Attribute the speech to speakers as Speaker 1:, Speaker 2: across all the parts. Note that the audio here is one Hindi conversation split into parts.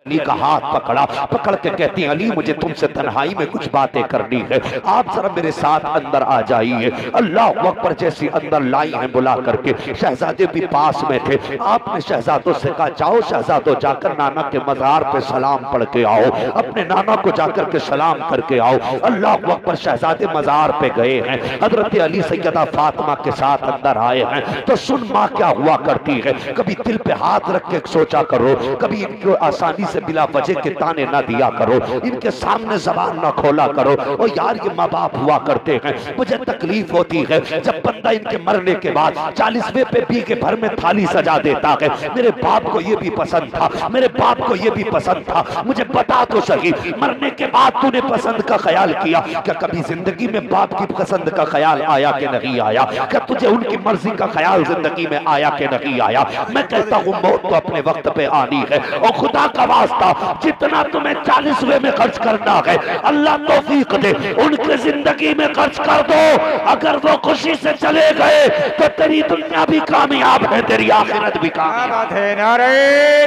Speaker 1: अली का हाथ पकड़ा, पकड़ के कहती हैं अली मुझे तुमसे तन्हाई में कुछ बातें करनी है, आप जरा मेरे साथ अंदर आ जाइए। अल्लाह अकबर, जैसी अंदर लाई हैं बुला करके, शहजादे भी पास में थे। आपने शहजादों से कहा जाओ शहजादों, जाकर नाना के मज़ार पे सलाम पढ़ के आओ, अपने नाना को जाकर के सलाम करके आओ। अल्लाह अकबर, शहजादे मज़ार पे गए हैं, हजरत अली सैयदा फातिमा के साथ अंदर आए हैं। तो सुन माँ क्या हुआ करती है, कभी दिल पे हाथ रख के सोचा करो, कभी इनको आसानी से बिला वजह के ताने ना दिया करो, इनके सामने जबान ना खोला करो। और यार ये माँ बाप हुआ करते हैं, मुझे तकलीफ होती है जब बंदा इनके मरने के बाद 40वें पे बीघे भर में थाली सजा देता है। मेरे बाप को ये भी पसंद था, मेरे बाप को ये भी पसंद था, मुझे बता तो सही मरने के बाद तूने पसंद का ख्याल किया क्या? कभी जिंदगी में बाप की पसंद का ख्याल आया कि नहीं आया? क्या तुझे उनकी मर्जी का ख्याल जिंदगी में आया कि नहीं आया? मैं कहता हूँ मौत तो अपने वक्त पे आनी है, और खुदा का वास्ता जितना तुम्हें 40वें में खर्च करना है अल्लाह तौफीक दे उनकी जिंदगी में खर्च कर दो। अगर वो खुशी से चले गए तो तेरी दुनिया भी कामयाब है, तेरी आखिरत भी कामयाब है।
Speaker 2: नारे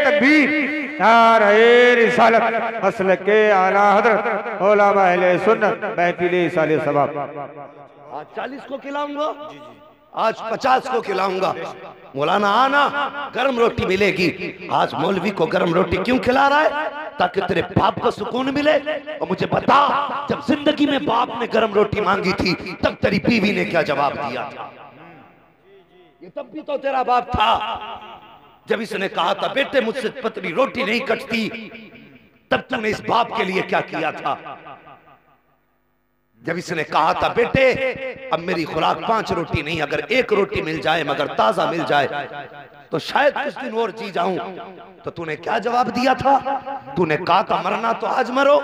Speaker 2: तकबीर, नारे रिसालत, मसलक के आला हज़रत उलमा अहले सुन्नत महफिल साले सवाब।
Speaker 1: आज 40 को खिलाऊंगा, आज 50 को खिलाऊंगा। मौलाना आना, गर्म रोटी मिलेगी। आज मौलवी को गर्म रोटी क्यों खिला रहा है? ताकि तेरे बाप को सुकून मिले। और मुझे बता, जब जिंदगी में बाप ने गर्म रोटी मांगी थी तब तेरी बीवी ने क्या जवाब दिया था? ये तब भी तो तेरा बाप था। जब इसने कहा था बेटे मुझसे पतली रोटी नहीं कटती, तब तूने इस बाप के लिए क्या किया था? जब इसने कहा था बेटे अब मेरी खुराक 5 रोटी नहीं, अगर 1 रोटी मिल जाए मगर ताजा मिल जाए तो शायद कुछ दिन और जी जाऊं, तो तूने क्या जवाब दिया था? तूने कहा था मरना तो आज मरो,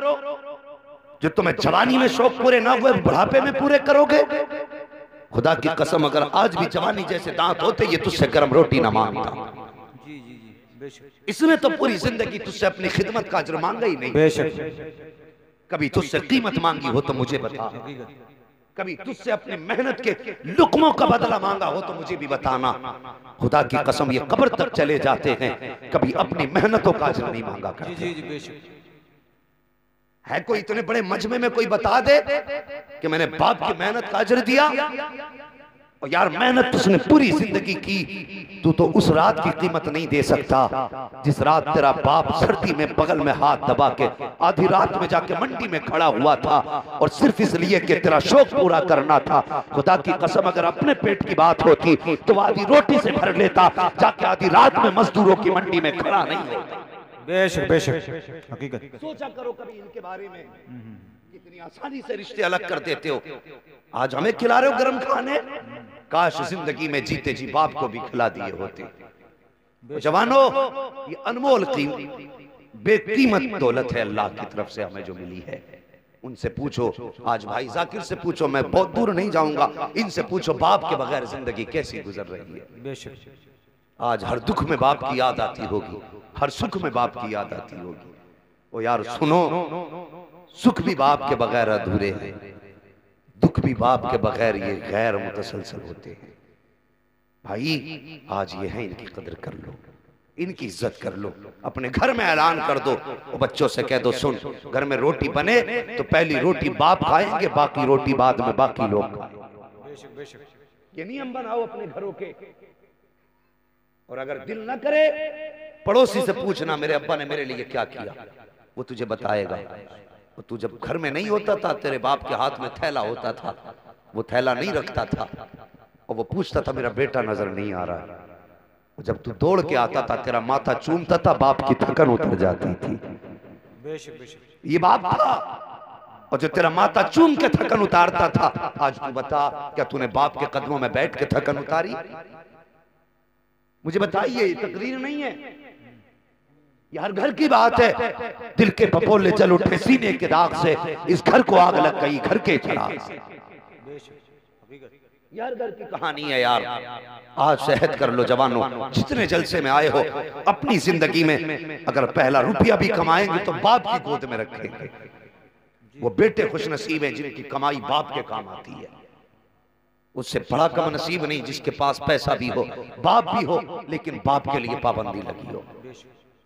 Speaker 1: जो तुम्हें जवानी में शौक पूरे ना हुए बुढ़ापे में पूरे करोगे। खुदा की कसम अगर आज भी जवानी जैसे दांत होते ये तुझसे गर्म रोटी ना मांगता। इसने तो पूरी जिंदगी तुझसे अपनी खिदमत का अजर मांगा ही नहीं। कभी तुझसे कीमत मांगी हो तो मुझे बता, कभी तुझसे अपनी मेहनत के लुकमों का बदला मांगा हो तो मुझे भी बताना। खुदा की कसम ये कब्र तक चले जाते हैं, कभी अपनी मेहनतों का अजर नहीं मांगा करते। है कोई इतने बड़े मजमे में कोई बता दे कि मैंने बाप की मेहनत का अजर दिया? और यार मेहनत उसने पूरी जिंदगी की, तू तो उस रात की कीमत नहीं दे सकता जिस रात तेरा बाप सर्दी में बगल में हाथ दबा के आधी रात में जाके मंडी में खड़ा हुआ था और सिर्फ इसलिए कि तेरा शौक पूरा करना था। खुदा की कसम अगर अपने पेट की बात होती तो आधी रोटी से भर लेता, जाके आधी रात में मजदूरों की मंडी में खड़ा नहीं होता।
Speaker 2: बेशक बेशक हकीकत।
Speaker 1: सोचा करो कभी इनके बारे में, कितनी आसानी से रिश्ते अलग कर देते हो। आज हमें खिला रहे हो गर्म खाने, काश जिंदगी में जीते जी बाप को भी खिला दिए होते। जवानों ये अनमोल बेकीमत दौलत है अल्लाह की तरफ से हमें जो मिली है। उनसे पूछो, आज भाई जाकिर से पूछो, मैं बहुत दूर नहीं जाऊंगा, इनसे पूछो बाप के बगैर जिंदगी कैसी गुजर रही है।
Speaker 2: बेशक
Speaker 1: आज हर दुख में बाप की याद आती होगी, हर सुख में बाप की याद आती होगी। ओ यार सुनो, सुख भी बाप के बगैर अधूरे हैं, दुख भी बाप के बगैर ये गैर मुतसलसल होते हैं। भाई आज ये है, इनकी कदर कर लो, इनकी इज्जत कर लो। अपने घर में ऐलान कर दो और बच्चों से कह दो सुन घर में रोटी बने तो पहली रोटी बाप खाएंगे, बाकी रोटी बाद में बाकी लोग खाएंगे। ये नियम बनाओ अपने घरों के। और अगर दिल ना करे पड़ोसी से पूछना मेरे अब्बा ने मेरे लिए क्या किया, वो तुझे बताएगा। और तू जब घर में नहीं होता था, तेरे बाप के हाथ में थैला होता था, वो थैला नहीं रखता था और वो पूछता था मेरा बेटा नजर नहीं आ रहा है। जब तू दौड़ के आता था तेरा माथा चूमता था, बाप की थकन उतर जाती थी। ये बाप था। और जो तेरा माथा चूम के थकन उतारता था, आज तू बता क्या तूने बाप के कदमों में बैठ के थकन उतारी? मुझे बताइए, तकरीर नहीं है, ये हर घर की बात है। दिल के पपोले जल उठे सीने के दाग से, इस घर को आग लग गई घर के चिराग से। यार घर की कहानी है यार। आज सेहत कर लो जवानों, जितने जलसे में आए हो अपनी जिंदगी में अगर पहला रुपया भी कमाएंगे तो बाप की गोद में रखेंगे। वो बेटे खुश नसीब हैं जिनकी कमाई बाप के काम आती है। उससे बड़ा कम नसीब नहीं जिसके पास पैसा भी हो, बाप भी हो, लेकिन बाप के लिए पाबंदी लगी हो।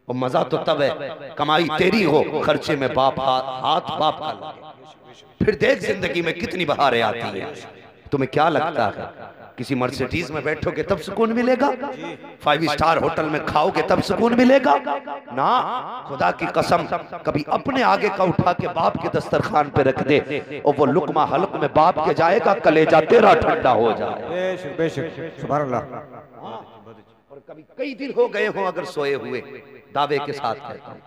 Speaker 1: और मजा तो तब है कमाई तेरी हो, खर्चे में बाप हाथ बाप का लगे। फिर देख जिंदगी में कितनी बहारें आती हैं। तुम्हें क्या लगता है किसी मर्सिडीज में बैठोगे तब सुकून मिलेगा? 5 स्टार होटल में खाओगे तब सुकून मिलेगा? ना, खुदा की कसम कभी अपने आगे का उठा के बाप के दस्तरखान पे रख दे और वो लुकमा हलक में बाप के जाएगा, कलेजा तेरा ठंडा हो जाए।
Speaker 2: बेशक बेशक, सुभान अल्लाह।
Speaker 1: और कभी कई दिन हो गए हो अगर सोए हुए, दावे के साथ कहता हूं,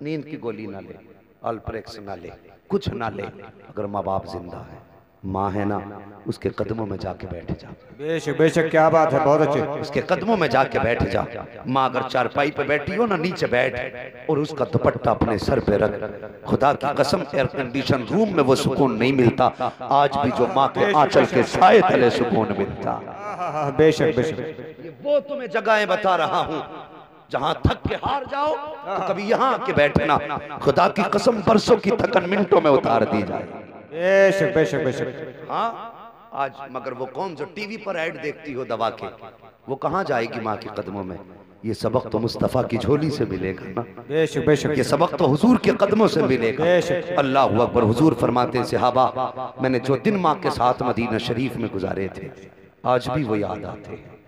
Speaker 1: नींद की गोली ना ले, अल्प्रेक्स ना ले, कुछ ना ले, अगर माँ बाप जिंदा है, माँ है ना, उसके कदमों में जाके बैठ जा।
Speaker 2: बेशक बेशक, क्या बात है, बहुत अच्छे।
Speaker 1: उसके कदमों में जाके बैठ जा। माँ अगर चारपाई पे बैठी हो ना, नीचे बैठ और उसका दुपट्टा अपने सर पे रख। खुदा की कसम एयर कंडीशन रूम में वो सुकून नहीं मिलता, आज भी जो माँ के आंचल के साए तले सुकून मिलता।
Speaker 2: बेशक बेशक,
Speaker 1: ये वो तुम्हें जगहें बता रहा हूँ जहां थक के हार जाओ तो कभी यहाँ आके बैठना, खुदा की कसम बरसों की थकन मिनटों में उतार दी जाए।
Speaker 2: बेशक बेशक बेशक।
Speaker 1: हाँ आज मगर वो कौन जो टीवी पर ऐड देखती हो दवा के, वो कहाँ जाएगी माँ के कदमों में? ये सबक तो मुस्तफा की झोली से मिलेगा ना।
Speaker 2: बेशक बेशक,
Speaker 1: ये सबक तो हुजूर के कदमों से मिलेगा। अल्लाह अकबर। हुजूर फरमाते हैं, सहाबा मैंने जो दिन माँ के साथ मदीना शरीफ में गुजारे थे आज भी वो याद आते हैं।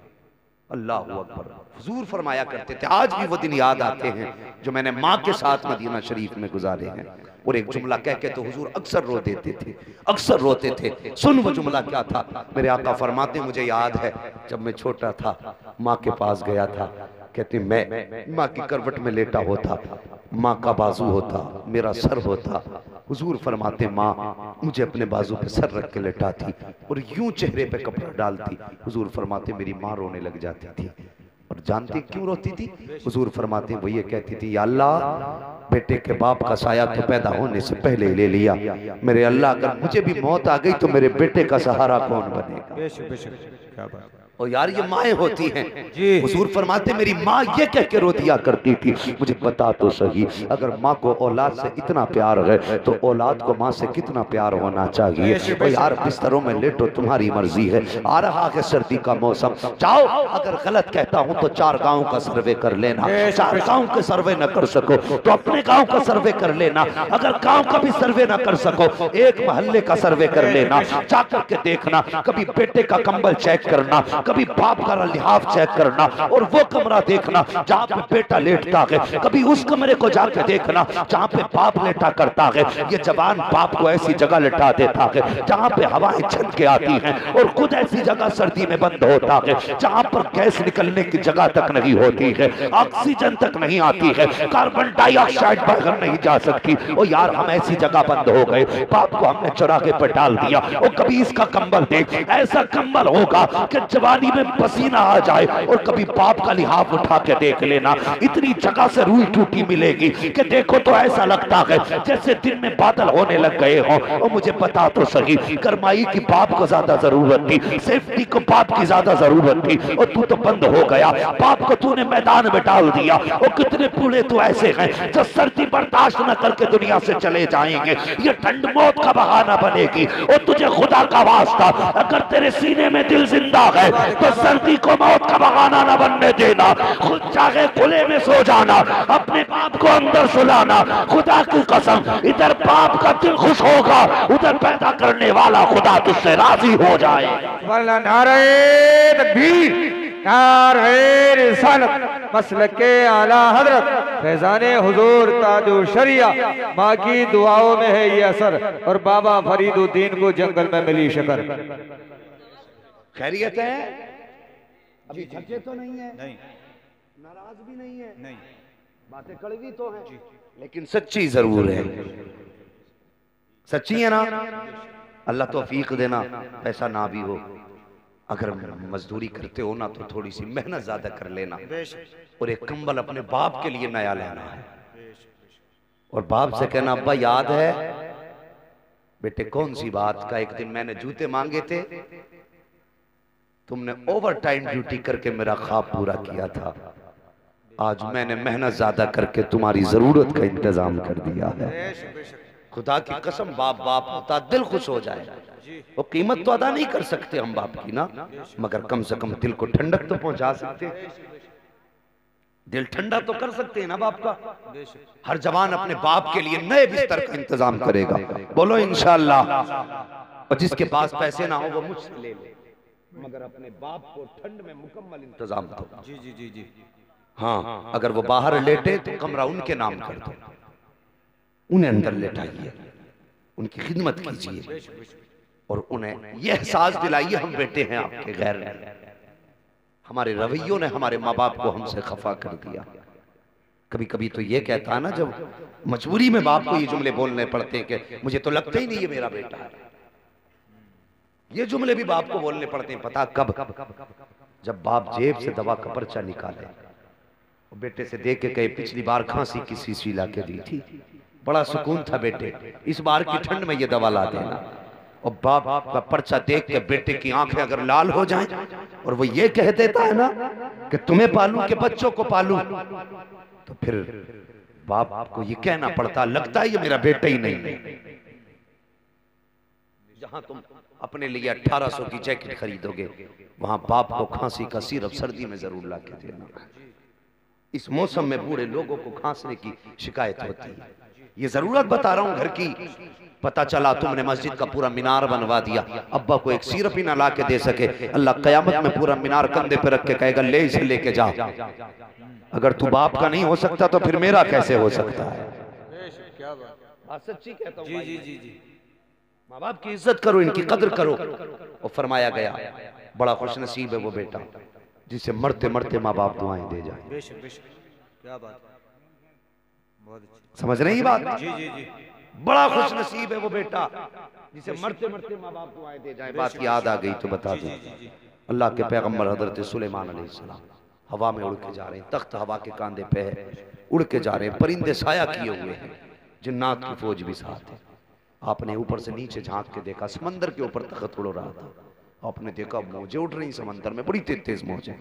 Speaker 1: अल्लाह अकबर। हुजूर फरमाया करते थे आज भी वो दिन याद आते हैं जो मैंने माँ के साथ मदीना शरीफ में गुजारे हैं। और एक जुमला कह के तो हुजूर अक्सर रो देते थे, अक्सर रोते थे। सुन वो जुमला क्या था? मेरे आका फरमाते, मुझे याद है जब मैं छोटा था माँ के पास गया था, कहते मैं माँ की करवट में लेटा होता, माँ का बाजू होता, मेरा सर होता। हुजूर फरमाते माँ मुझे अपने बाजू पे सर रख के लेटाती और यूं चेहरे पे कपड़ा डालती। हुजूर फरमाते मेरी माँ रोने लग जाती थी। और जानते क्यों रोती थी? हुजूर फरमाते वो ये कहती थी, या अल्लाह बेटे के बाप का साया तो पैदा होने से पहले ही ले लिया, मेरे अल्लाह अगर मुझे भी मौत आ गई तो मेरे बेटे का सहारा कौन बनेगा?
Speaker 2: बेशक बेशक, क्या बात।
Speaker 1: और यार ये माएँ होती हैं। हुजूर फरमाते मेरी माँ ये कह के रो दिया करती थी, मुझे बता तो सही अगर माँ को औलाद से इतना प्यार है तो औलाद को माँ से कितना प्यार होना चाहिए। और यार बिस्तरों में लेटो, तुम्हारी मर्जी है, आ रहा है सर्दी का मौसम, जाओ अगर गलत कहता हूँ तो 4 गाँव का सर्वे कर लेना। 4 गाँव के सर्वे न कर सको तो अपने गाँव का सर्वे कर लेना। अगर गाँव का भी सर्वे न कर सको एक मोहल्ले का सर्वे कर लेना। जाकर के देखना, कभी बेटे का कंबल चेक करना, कभी बाप का लिहाफ चेक करना और वो कमरा देखना जहाँ पे बेटा लेटता है, कभी उस कमरे को जाके देखना जहाँ पे बाप लेटा करता है। ये जवान बाप को ऐसी जगह लेटा देता है जहाँ पे हवाएं छत के आती हैं और खुद ऐसी जगह सर्दी में बंद होता है जहाँ पर गैस निकलने की जगह तक नहीं होती है, ऑक्सीजन तक नहीं आती है, कार्बन डाइऑक्साइड बाहर नहीं जा सकती। और यार हम ऐसी जगह बंद हो गए, बाप को हमने चौराहे पर डाल दिया। और कभी इसका कंबल देख, ऐसा कंबल होगा कि जवानी में पसीना आ जाए। और कभी बाप का लिहाफ उठा के देख लेना, इतनी जगह से रूई टूटी मिलेगी कि देखो तो ऐसा लगता है जैसे दिन में बादल होने लग गए हो। और मुझे पता तो सही गरमाई की बाप को ज्यादा जरूरत थी, सेफ्टी को बाप की ज्यादा जरूरत थी और तू तो बंद हो गया। बाप को तूने मैदान में डाल दिया। और कितने बूढ़े तो ऐसे हैं जो सर्दी बर्दाश्त न करके दुनिया से चले जाएंगे, ये ठंड मौत का बहाना बनेगी। और तुझे खुदा का वास्ता अगर तेरे सीने में दिल जिंदा है तो सर्दी को मौत का बहाना न बनने देना। खुद चाहे खुले में सो जाना, अपने बाप को अंदर सुलाना। खुदा की कसम इधर बाप का दिल खुश होगा, उधर पैदा करने वाला खुदा तुझसे राजी हो जाए।
Speaker 2: नारे तकबीर, नारे रिसालत, मसलके आला हजरत फैजाने हुजूर ताजो शरिया। माँ की दुआओं में है ये असर और बाबा फरीदुद्दीन को जंगल में मिली शकर।
Speaker 1: खैरियत है? अभी थके तो नहीं है? नहीं। नाराज भी नहीं है? नहीं। बातें कड़वी तो हैं लेकिन सच्ची जरूर है। सच्ची है ना? अल्लाह तौफीक देना, ऐसा ना भी हो। अगर मजदूरी करते हो ना तो थोड़ी सी मेहनत ज्यादा कर लेना और एक कंबल अपने बाप के लिए नया लेना है और बाप से कहना अब्बा याद है बेटे कौन सी बात का, एक दिन मैंने जूते मांगे थे, तुमने ओवर टाइम ड्यूटी करके मेरा ख्वाब पूरा किया था, आज मैंने मेहनत ज्यादा करके तुम्हारी जरूरत का इंतजाम कर दिया है। खुदा की कसम बाप बाप होता, दिल खुश हो जाए। वो कीमत तो अदा नहीं कर सकते हम बाप की ना, मगर कम से कम दिल को ठंडक तो पहुंचा सकते। दिल ठंडा तो कर सकते हैं ना बाप का। हर जवान अपने बाप के लिए नए बिस्तर का इंतजाम करेगा, बोलो इंशाअल्लाह। और जिसके पास पैसे ना हो वो मुझसे ले ले, मगर अपने बाप को ठंड में मुकम्मल इंतजाम दो।
Speaker 2: जी जी जी जी।
Speaker 1: हाँ, अगर वो बाहर लेटे तो कमरा उनके नाम कर दो, उन्हें अंदर लेटाइए, उनकी खिदमत कीजिए और उन्हें यह एहसास दिलाइए हम बेटे हैं आपके, गैर नहीं। हमारे रवैयों ने हमारे माँ बाप को हमसे खफा कर दिया। कभी कभी तो ये कहता है ना, जब मजबूरी में बाप को ये जुमले बोलने पड़ते हैं कि मुझे तो लगता ही नहीं ये मेरा बेटा है। ये जुमले भी बाप को बोलने पड़ते हैं, पता कब? जब बाप जेब से दवा का पर्चा निकाले, बेटे से देख के कहे पिछली बार खांसी की शीशी ला के दी थी, बड़ा सुकून था बेटे, इस बार की ठंड में ये दवा ला देना। और बाप का पर्चा देख के बेटे की आंखें अगर लाल हो जाएं और वो ये कह देता है ना कि तुम्हें पालूं कि बच्चों को पालूं, तो फिर बाप को ये कहना पड़ता, लगता है ये मेरा बेटा ही नहीं है। जहां तुम अपने लिए 1800 की जैकेट खरीदोगे, वहां बाप को खांसी का सिरप सर्दी में जरूर ला के देना। इस मौसम में बूढ़े लोगों को खांसने की शिकायत होती है। ये जरूरत बता रहा हूं घर की। पता चला तुमने मस्जिद का पूरा मीनार बनवा दिया, अब्बा को एक सिरप ही ना ला के दे सके, अल्लाह कयामत में पूरा मीनार कंधे पे रख के कहेगा ले इसे लेके जा। अगर तू बाप का नहीं हो सकता तो फिर मेरा कैसे हो सकता है?
Speaker 2: क्या बात,
Speaker 1: सच्ची कहता हूं।
Speaker 2: जी जी जी जी।
Speaker 1: माँ बाप की इज्जत करो, इनकी कदर करो। और फरमाया गया बड़ा खुश नसीब है वो बेटा जिसे मरते मरते माँ बाप दुआएं दे जाए।
Speaker 2: बेशक बेशक, क्या बात, बहुत अच्छी।
Speaker 1: समझ रहे हैं ये बात?
Speaker 2: जी जी जी।
Speaker 1: बड़ा खुश नसीब है वो बेटा जिसे मरते मरते माँ बाप दुआएं दे जाए। बात याद आ गई तो बता दूं, अल्लाह के पैगंबर हजरत सुलेमान अलैहिस्सलाम हवा में उड़ के जा रहे हैं, तख्त हवा के कांधे पे है, उड़ के जा रहे हैं, परिंदे साया किए हुए हैं, जिन्नात की फौज भी साथ है। आपने ऊपर से नीचे झांक के देखा, समंदर के ऊपर तख्त उड़ रहा था। आपने देखा मौजें उठ रही समंदर में, बड़ी तेज तेज मौजें।